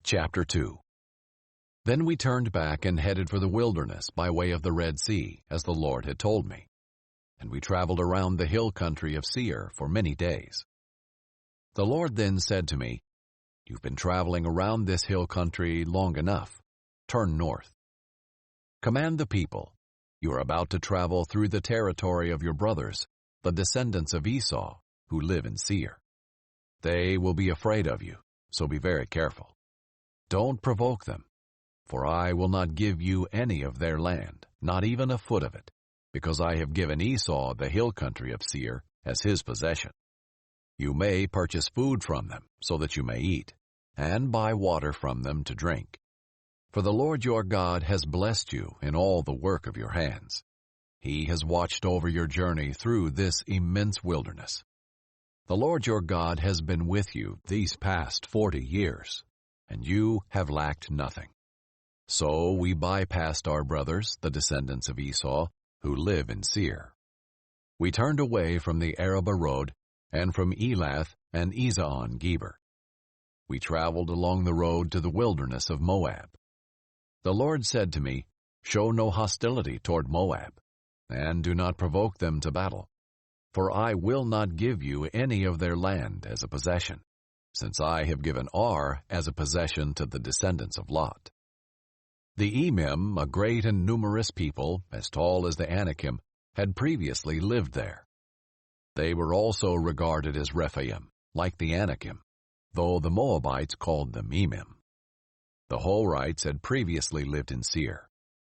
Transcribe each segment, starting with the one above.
Chapter 2. Then we turned back and headed for the wilderness by way of the Red Sea, as the Lord had told me. And we traveled around the hill country of Seir for many days. The Lord then said to me, "You've been traveling around this hill country long enough. Turn north. Command the people. You are about to travel through the territory of your brothers, the descendants of Esau, who live in Seir. They will be afraid of you, so be very careful. Don't provoke them, for I will not give you any of their land, not even a foot of it, because I have given Esau the hill country of Seir as his possession. You may purchase food from them, so that you may eat, and buy water from them to drink. For the Lord your God has blessed you in all the work of your hands. He has watched over your journey through this immense wilderness. The Lord your God has been with you these past 40 years, and you have lacked nothing. So we bypassed our brothers, the descendants of Esau, who live in Seir. We turned away from the Arabah road and from Elath and Ezon Geber. We traveled along the road to the wilderness of Moab. The Lord said to me, "Show no hostility toward Moab, and do not provoke them to battle, for I will not give you any of their land as a possession, since I have given Ar as a possession to the descendants of Lot." The Emim, a great and numerous people, as tall as the Anakim, had previously lived there. They were also regarded as Rephaim, like the Anakim, though the Moabites called them Emim. The Horites had previously lived in Seir,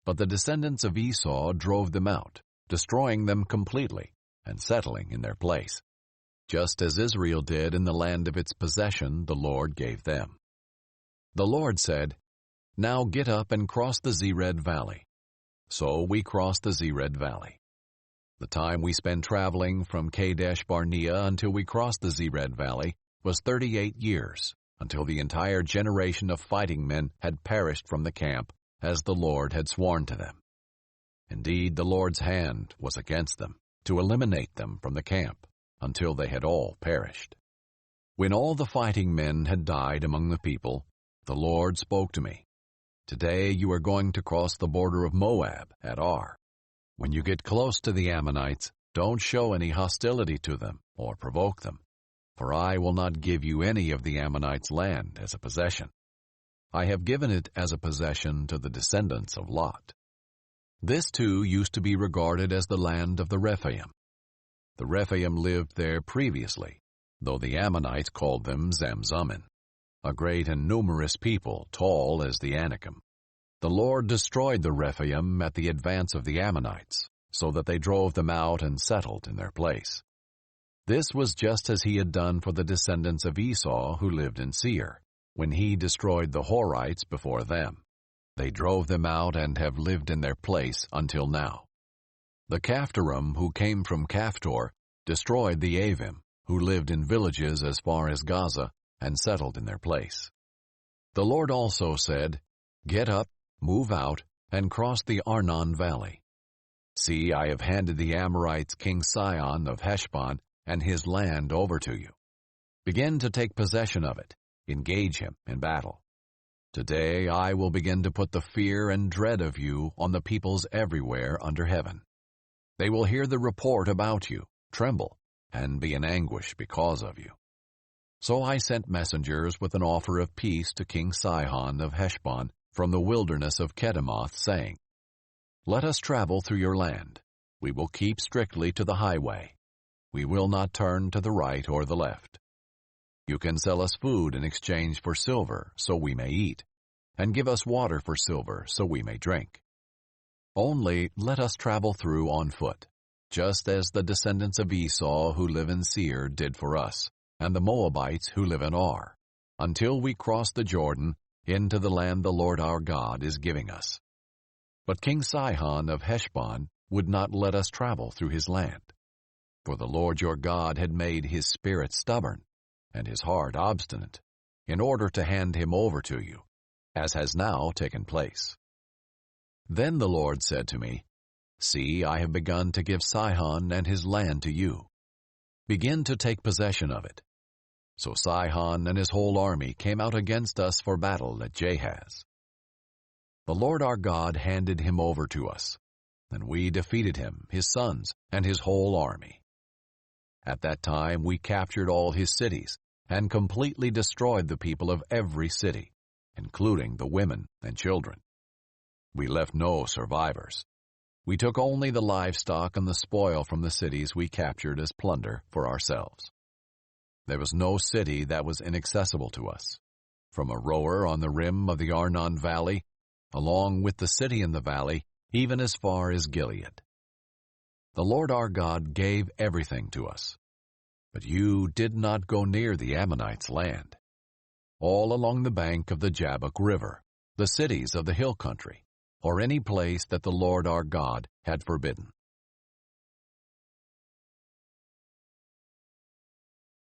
but the descendants of Esau drove them out, destroying them completely and settling in their place, just as Israel did in the land of its possession the Lord gave them. The Lord said, "Now get up and cross the Zered Valley." So we crossed the Zered Valley. The time we spent traveling from Kadesh Barnea until we crossed the Zered Valley was 38 years, until the entire generation of fighting men had perished from the camp, as the Lord had sworn to them. Indeed, the Lord's hand was against them, to eliminate them from the camp, until they had all perished. When all the fighting men had died among the people, the Lord spoke to me, "Today you are going to cross the border of Moab at Ar. When you get close to the Ammonites, don't show any hostility to them or provoke them, for I will not give you any of the Ammonites' land as a possession. I have given it as a possession to the descendants of Lot." This too used to be regarded as the land of the Rephaim. The Rephaim lived there previously, though the Ammonites called them Zamzummim, a great and numerous people, tall as the Anakim. The Lord destroyed the Rephaim at the advance of the Ammonites, so that they drove them out and settled in their place. This was just as he had done for the descendants of Esau who lived in Seir, when he destroyed the Horites before them. They drove them out and have lived in their place until now. The Caphtorim who came from Caphtor destroyed the Avim, who lived in villages as far as Gaza, and settled in their place. The Lord also said, "Get up, move out, and cross the Arnon Valley. See, I have handed the Amorites King Sihon of Heshbon and his land over to you. Begin to take possession of it, engage him in battle. Today I will begin to put the fear and dread of you on the peoples everywhere under heaven. They will hear the report about you, tremble, and be in anguish because of you." So I sent messengers with an offer of peace to King Sihon of Heshbon from the wilderness of Kedemoth, saying, "Let us travel through your land. We will keep strictly to the highway. We will not turn to the right or the left. You can sell us food in exchange for silver, so we may eat, and give us water for silver, so we may drink. Only let us travel through on foot, just as the descendants of Esau who live in Seir did for us, and the Moabites who live in Ar, until we cross the Jordan into the land the Lord our God is giving us." But King Sihon of Heshbon would not let us travel through his land, for the Lord your God had made his spirit stubborn and his heart obstinate, in order to hand him over to you, as has now taken place. Then the Lord said to me, "See, I have begun to give Sihon and his land to you. Begin to take possession of it. So Sihon and his whole army came out against us for battle at Jahaz. The Lord our God handed him over to us, and we defeated him, his sons, and his whole army. At that time we captured all his cities, and completely destroyed the people of every city, including the women and children. We left no survivors. We took only the livestock and the spoil from the cities we captured as plunder for ourselves. There was no city that was inaccessible to us, from Aroer on the rim of the Arnon Valley, along with the city in the valley, even as far as Gilead. The Lord our God gave everything to us, but you did not go near the Ammonites' land. All along the bank of the Jabbok River, the cities of the hill country, or any place that the Lord our God had forbidden.